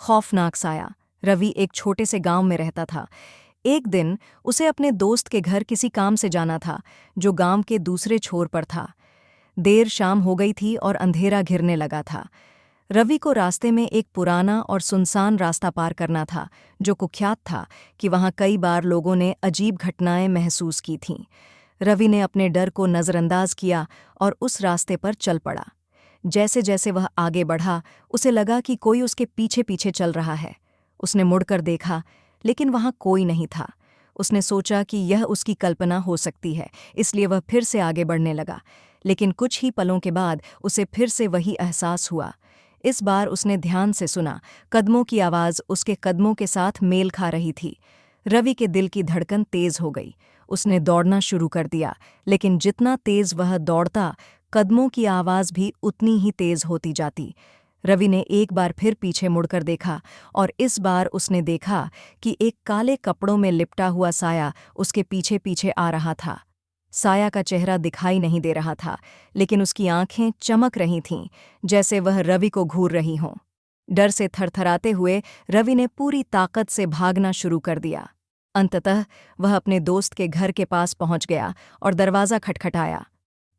खौफनाक साया। रवि एक छोटे से गांव में रहता था। एक दिन उसे अपने दोस्त के घर किसी काम से जाना था, जो गांव के दूसरे छोर पर था। देर शाम हो गई थी और अंधेरा घिरने लगा था। रवि को रास्ते में एक पुराना और सुनसान रास्ता पार करना था, जो कुख्यात था कि वहां कई बार लोगों ने अजीब घटनाएं महसूस की थीं। रवि ने अपने डर को नज़रअंदाज किया और उस रास्ते पर चल पड़ा। जैसे जैसे वह आगे बढ़ा, उसे लगा कि कोई उसके पीछे पीछे चल रहा है। उसने मुड़कर देखा, लेकिन वहां कोई नहीं था। उसने सोचा कि यह उसकी कल्पना हो सकती है, इसलिए वह फिर से आगे बढ़ने लगा। लेकिन कुछ ही पलों के बाद उसे फिर से वही एहसास हुआ। इस बार उसने ध्यान से सुना। कदमों की आवाज़ उसके कदमों के साथ मेल खा रही थी। रवि के दिल की धड़कन तेज हो गई। उसने दौड़ना शुरू कर दिया, लेकिन जितना तेज वह दौड़ता, कदमों की आवाज़ भी उतनी ही तेज होती जाती। रवि ने एक बार फिर पीछे मुड़कर देखा, और इस बार उसने देखा कि एक काले कपड़ों में लिपटा हुआ साया उसके पीछे पीछे आ रहा था। साया का चेहरा दिखाई नहीं दे रहा था, लेकिन उसकी आंखें चमक रही थीं, जैसे वह रवि को घूर रही हों। डर से थरथराते हुए रवि ने पूरी ताकत से भागना शुरू कर दिया। अंततः वह अपने दोस्त के घर के पास पहुंच गया और दरवाज़ा खटखटाया।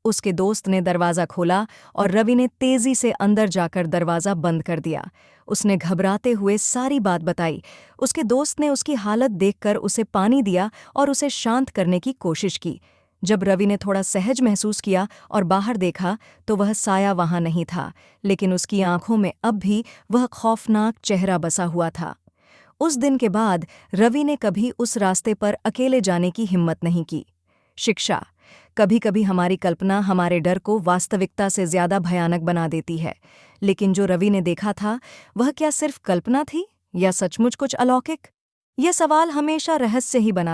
उसके दोस्त ने दरवाज़ा खोला और रवि ने तेज़ी से अंदर जाकर दरवाज़ा बंद कर दिया। उसने घबराते हुए सारी बात बताई। उसके दोस्त ने उसकी हालत देखकर उसे पानी दिया और उसे शांत करने की कोशिश की। जब रवि ने थोड़ा सहज महसूस किया और बाहर देखा, तो वह साया वहां नहीं था, लेकिन उसकी आंखों में अब भी वह खौफनाक चेहरा बसा हुआ था। उस दिन के बाद रवि ने कभी उस रास्ते पर अकेले जाने की हिम्मत नहीं की। शिक्षा: कभी कभी हमारी कल्पना हमारे डर को वास्तविकता से ज्यादा भयानक बना देती है। लेकिन जो रवि ने देखा था, वह क्या सिर्फ कल्पना थी या सचमुच कुछ अलौकिक? यह सवाल हमेशा रहस्य ही बना